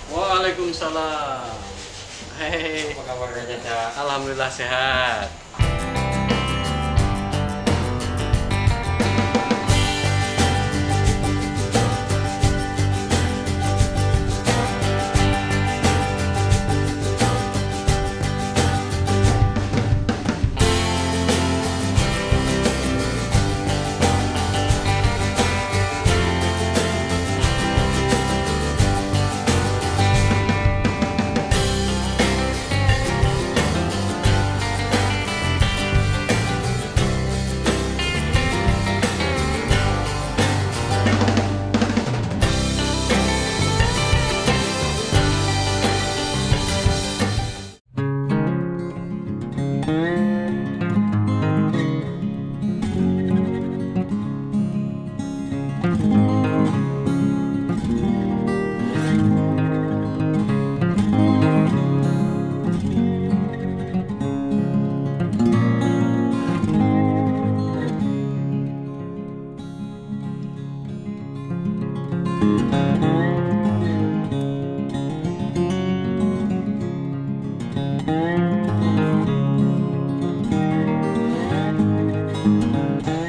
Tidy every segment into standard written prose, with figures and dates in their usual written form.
Waalaikumsalam. Hehehe. Apa kabar Kak Caca? Alhamdulillah sehat.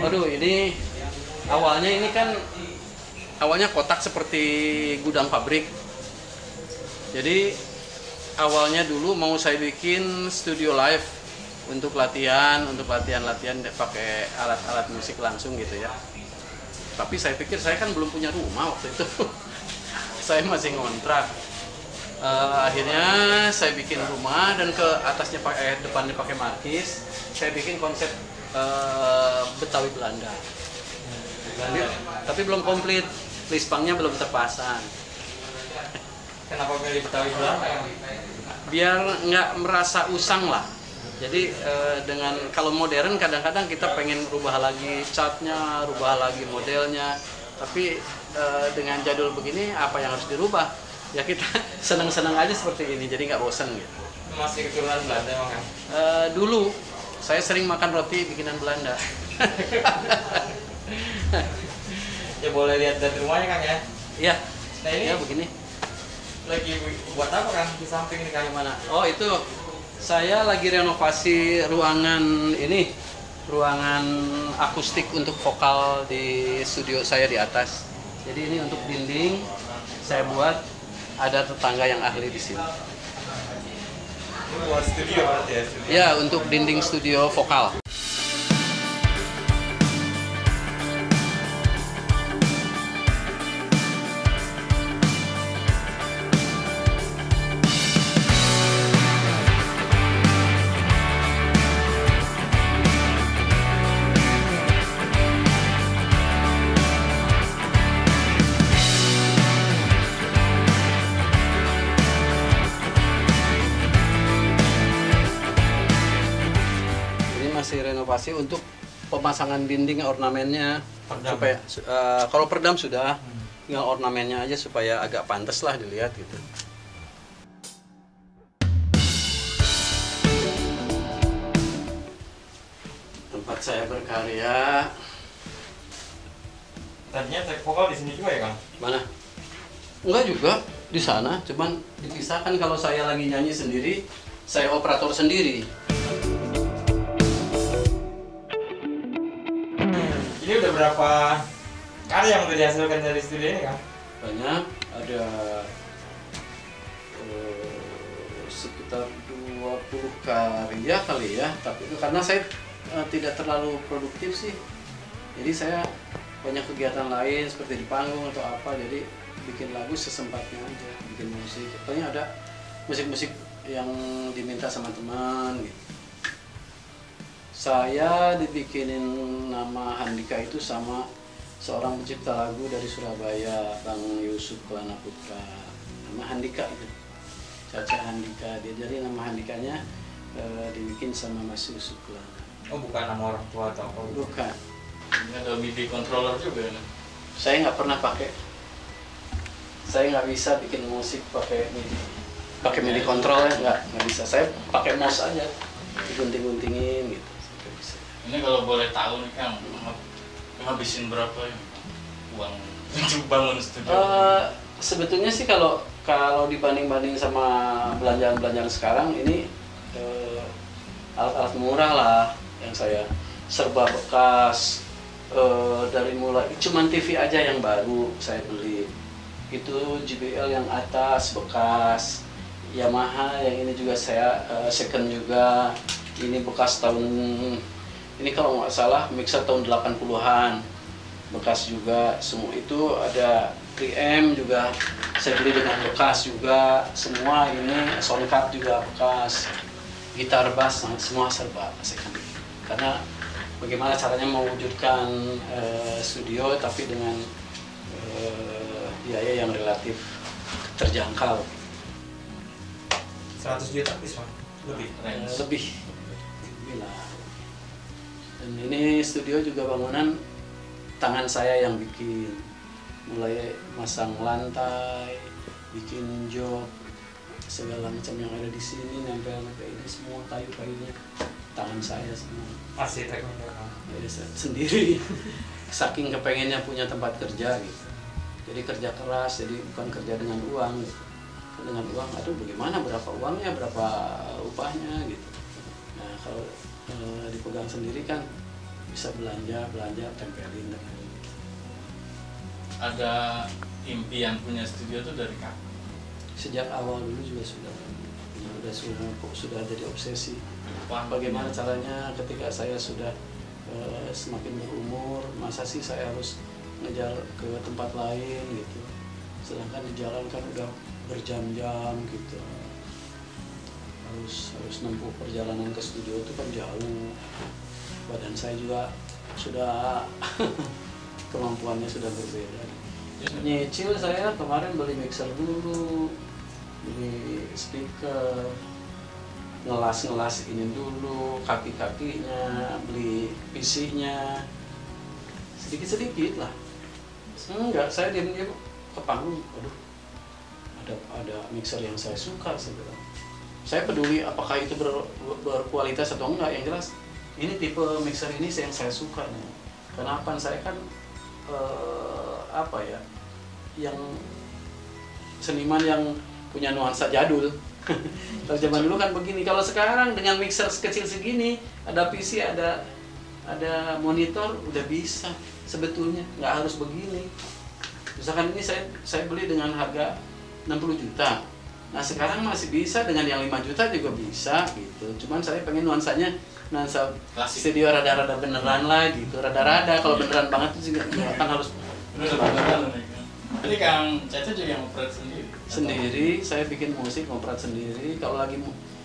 Waduh, ini awalnya kotak seperti gudang pabrik. Jadi awalnya dulu mau saya bikin studio live untuk latihan pakai alat-alat musik langsung gitu ya. Tapi saya pikir saya kan belum punya rumah waktu itu. Saya masih ngontrak. Akhirnya saya bikin rumah dan ke atasnya depannya pakai markis. Saya bikin konsep Betawi Belanda. Tapi belum komplit, lispangnya belum terpasang. Kenapa milih Betawi Belanda? Biar nggak merasa usang lah. Jadi dengan kalau modern kadang-kadang kita pengen rubah lagi catnya, rubah lagi modelnya. Tapi dengan jadul begini apa yang harus dirubah? Ya kita senang-senang aja seperti ini, jadi nggak bosan gitu. Masih keturunan Belanda emang kan? Dulu saya sering makan roti bikinan Belanda. Ya boleh lihat dari rumahnya Kang ya? Iya. Nah ini Ya begini. lagi buat apa Kang di samping ini Kang? Gimana? Oh itu saya lagi renovasi ruangan akustik untuk vokal di studio saya di atas. Jadi ini untuk dinding saya buat ada tetangga yang ahli di sini. Ini buat studio berarti ya? Studio. Ya untuk dinding studio vokal. Masih renovasi untuk pemasangan dinding ornamennya. Perdam. Supaya kalau perdam sudah, tinggal ornamennya aja supaya agak pantas lah dilihat gitu. Tempat saya berkarya. Tadinya track vokal di sini juga ya Kang? Mana? Enggak juga di sana, cuman dipisahkan. Kalau saya lagi nyanyi sendiri, saya operator sendiri. Ini udah berapa karya yang udah dihasilkan dari studio ini Kang? Banyak, ada sekitar 20 karya kali ya. Tapi itu karena saya tidak terlalu produktif sih. Jadi saya banyak kegiatan lain seperti di panggung atau apa. Jadi bikin lagu sesempatnya aja, bikin musik. Pokoknya ada musik-musik yang diminta sama teman gitu. Saya dibikinin nama Handika itu sama seorang pencipta lagu dari Surabaya, Bang Yusuf Kelana Putra. Nama Handika itu, Caca Handika. Dia jadi nama Handikanya dibikin sama Mas Yusuf Kelana. Oh bukan nama orang tua atau apa? Bukan. Ini ada MIDI controller juga ya? Saya nggak pernah pakai. Saya nggak bisa bikin musik pakai MIDI. Pakai MIDI control ya nggak bisa. Saya pakai mouse aja, digunting-guntingin gitu. Ini kalau boleh tahu nih Kang, ngabisin berapa ya uang untuk bangun studio? Sebetulnya sih kalau kalau dibanding-banding sama belanjaan-belanjaan sekarang ini alat-alat murah lah yang saya serba bekas, dari mulai cuman TV aja yang baru saya beli itu JBL yang atas bekas, Yamaha yang ini juga saya second juga, ini bekas tahun ini kalau nggak salah mixer tahun 80-an bekas juga, semua itu ada preamp juga saya beli dengan bekas juga, semua ini sound card juga bekas, gitar bass semua serba second. Karena bagaimana caranya mewujudkan studio tapi dengan biaya yang relatif terjangkau. 100 juta bis Pak? Lebih? Lebih lah. Dan ini studio juga bangunan tangan saya yang bikin, mulai masang lantai, bikin jok, segala macam yang ada di sini nempel ke ini semua kayu-kayunya tangan saya semua. Arsiteknya Sendiri. Saking kepengennya punya tempat kerja gitu. Jadi kerja keras, jadi bukan kerja dengan uang gitu. Dengan uang, aduh bagaimana, berapa uangnya, berapa upahnya gitu. Nah kalau dipegang sendiri kan bisa belanja tempelin. Ada impian punya studio tuh dari kapan? Sejak awal dulu juga sudah jadi obsesi. Bagaimana caranya ketika saya sudah semakin berumur, masa sih saya harus ngejar ke tempat lain gitu. Sedangkan di jalan kan udah berjam-jam gitu. Harus nempuh perjalanan ke studio itu kan jauh. Badan saya juga sudah kemampuannya sudah berbeda. Nyicil saya kemarin beli mixer dulu, beli speaker, ngelas ini dulu, kaki-kakinya, beli PC-nya, sedikit-sedikit lah. Enggak, saya diam-diam ke panggung, aduh, ada mixer yang saya suka sebenarnya. Saya peduli apakah itu berkualitas atau enggak, yang jelas ini tipe mixer ini yang saya suka nih. Kenapa? Saya kan yang seniman yang punya nuansa jadul. Kalau zaman dulu kan begini. Kalau sekarang dengan mixer kecil segini, ada PC, ada monitor, udah bisa sebetulnya, nggak harus begini. Misalkan ini saya beli dengan harga 60 juta. Nah sekarang masih bisa dengan yang 5 juta juga bisa gitu. Cuman saya pengen nuansa studio rada-rada beneran lah gitu. Rada-rada, kalau beneran banget itu juga nggak akan harus beneran. Jadi Kang Caca juga yang operate sendiri? Sendiri, saya bikin musik, ngoperat sendiri. Kalau lagi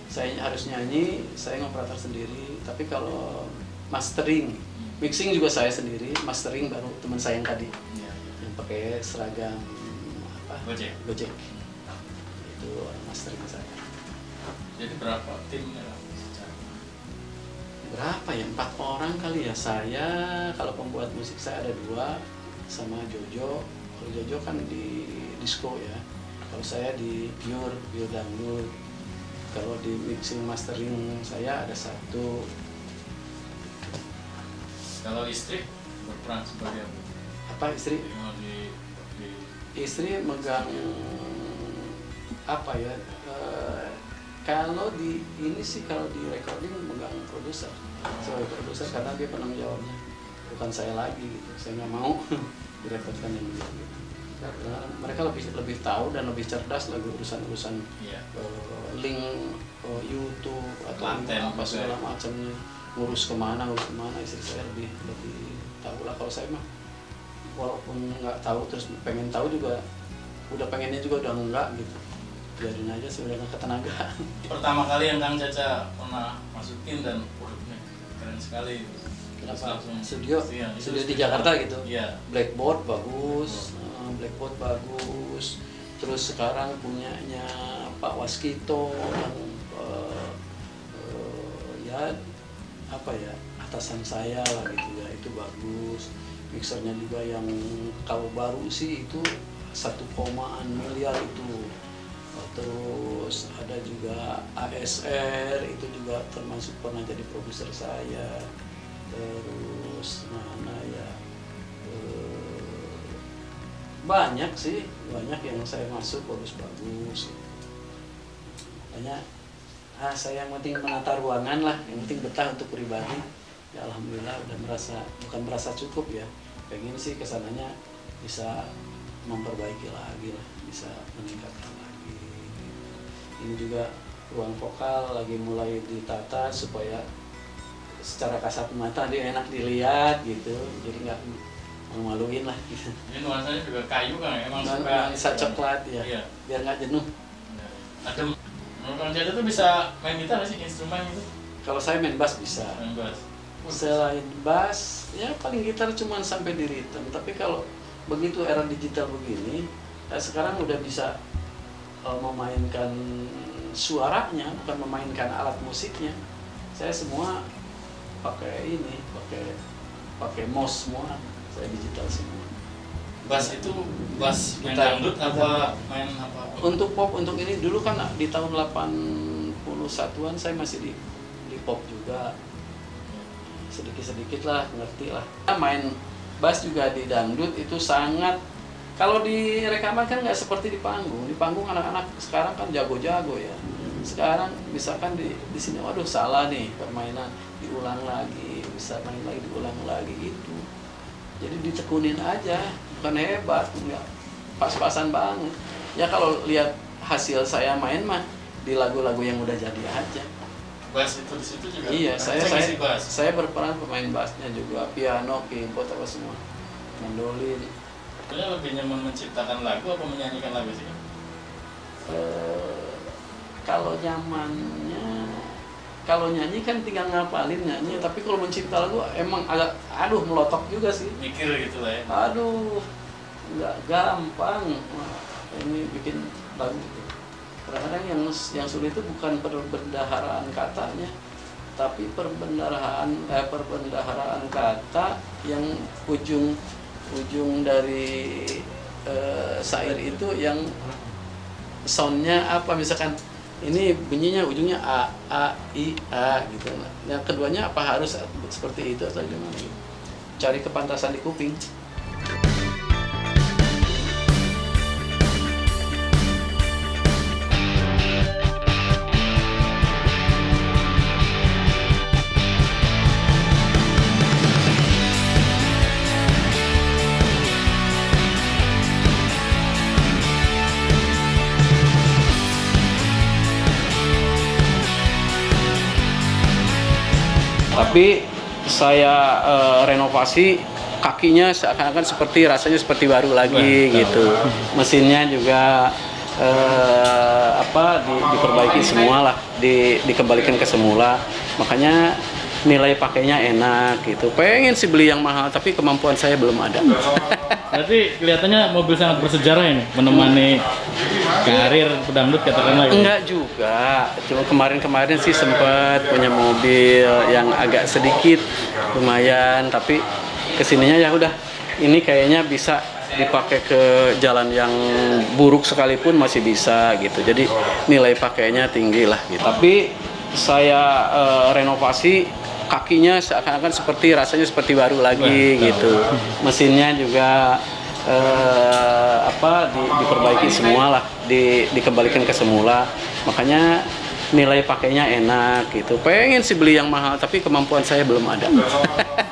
saya harus nyanyi, saya ngoperator sendiri. Tapi kalau mastering, mixing juga saya sendiri. Mastering baru teman saya yang tadi, yang pakai seragam Gojek. Itu mastering saya. Jadi berapa timnya? Berapa ya? 4 orang kali ya. Saya, kalau pembuat musik saya ada 2 sama Jojo. Kalau Jojo kan di disco ya. Kalau saya di pure dangdut. Kalau di mixing mastering saya ada 1. Kalau istri berperan sebagai apa? Istri? Istri megang apa ya? Kalau di ini sih, kalau di recording megang produser, sebagai produser, karena dia penanggung jawabnya, bukan saya lagi gitu. Saya nggak mau direpotkan yang gitu. Karena mereka lebih tahu dan lebih cerdas lagi urusan link YouTube atau apa segala macamnya, ngurus kemana. Istri saya lebih tahu lah. Kalau saya mah walaupun nggak tahu terus pengen tahu juga, udah pengennya juga udah enggak gitu. Biarin aja sudah nggak ketenagaan. Pertama kali yang Kang Caca pernah masukin dan keren sekali. Kenapa? Studio di Jakarta gitu. Iya. Blackboard bagus, Terus sekarang punyanya Pak Waskito yang atasan saya lah gitu ya, itu bagus. Mixernya juga yang kalau baru sih itu 1, miliar itu. Terus ada juga ASR, itu juga termasuk pernah jadi produser saya. Terus mana ya, Banyak sih, banyak yang saya masuk bagus-bagus. Makanya saya yang penting menata ruangan lah, yang penting betah untuk pribadi. Ya alhamdulillah udah bukan merasa cukup ya. Pengen sih kesananya bisa memperbaiki lagi lah, bisa meningkatkan lagi. Ini juga ruang vokal lagi mulai ditata supaya secara kasat mata dia enak dilihat gitu, jadi nggak malu-maluin lah gitu. Ini nuansanya juga kayu kan, emang Nuansa coklat ya, iya. Biar nggak jenuh. Ada, menurut Kang Jaja tuh bisa main gitar nggak sih, instrumen gitu? Kalau saya main bass bisa. Main bass. Selain bass, ya paling gitar cuman sampai di rhythm. Tapi kalau begitu era digital begini, sekarang udah bisa memainkan suaranya, bukan memainkan alat musiknya. Saya semua pakai ini, pakai mouse semua. Saya digital semua. Bass itu bass main dangdut apa main apa? Untuk pop, untuk ini dulu kan di tahun 81-an saya masih di pop juga. Sedikit-sedikit lah, ngerti lah. Main bass juga di dangdut itu sangat, kalau di rekaman kan nggak seperti di panggung. Di panggung anak-anak sekarang kan jago-jago ya. Sekarang misalkan di sini, waduh salah nih permainan, diulang lagi, bisa main lagi, diulang lagi itu. Jadi ditekunin aja, bukan hebat, enggak, pas-pasan banget. Ya kalau lihat hasil saya main mah di lagu-lagu yang udah jadi aja. Bass itu di situ juga. Iya, saya berperan pemain bassnya juga, piano, keyboard apa semua, mandolin. Sebenarnya lebih nyaman menciptakan lagu apa menyanyikan lagu sih? Kalau nyamannya, kalau nyanyi kan tinggal ngapalin nyanyi, tapi kalau mencipta lagu emang agak, melotok juga sih. Mikir gitu lah ya. Nggak gampang. Wah, ini bikin lagu. Kadang-kadang yang sulit itu bukan perbendaharaan katanya, tapi perbendaharaan kata yang ujung dari syair itu yang soundnya apa, misalkan ini bunyinya ujungnya a i a gitu. Yang keduanya apa harus seperti itu atau gimana gitu. Cari kepantasan di kuping. Tapi saya renovasi, kakinya seakan-akan rasanya seperti baru lagi gitu. Mesinnya juga diperbaiki semua lah, dikembalikan ke semula. Makanya nilai pakainya enak gitu. Pengen sih beli yang mahal, tapi kemampuan saya belum ada. Berarti kelihatannya mobil sangat bersejarah ini, menemani karir pedangdut katakanlah. Enggak juga, cuma kemarin sih sempat punya mobil yang agak sedikit lumayan, tapi kesininya ya udah, ini kayaknya bisa dipakai ke jalan yang buruk sekalipun masih bisa gitu. Jadi nilai pakainya tinggi lah gitu. Tapi saya renovasi, kakinya seakan-akan rasanya seperti baru lagi gitu. Mesinnya juga diperbaiki semua lah, dikembalikan ke semula. Makanya nilai pakainya enak gitu. Pengen sih beli yang mahal, tapi kemampuan saya belum ada.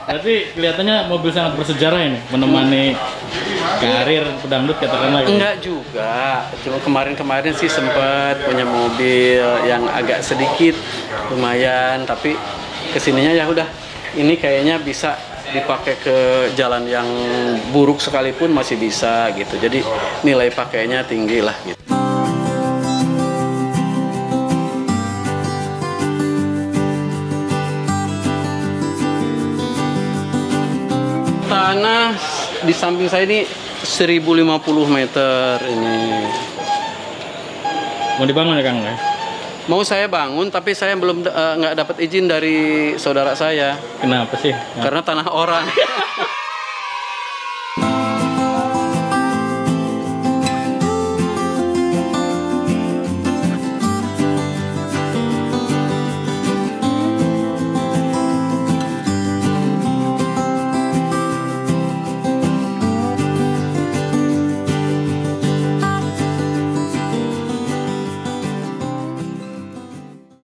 Berarti kelihatannya mobil sangat bersejarah ini, menemani karir pedangdut katakanlah. Enggak juga, cuma kemarin sih sempat punya mobil yang agak sedikit lumayan, tapi kesininya ya udah, ini kayaknya bisa dipakai ke jalan yang buruk sekalipun masih bisa gitu. Jadi nilai pakainya tinggi lah gitu. Tanah di samping saya ini 1050 meter ini. Mau dibangun ya Kang? Mau saya bangun, tapi saya belum nggak dapat izin dari saudara saya. Kenapa sih? Karena tanah orang.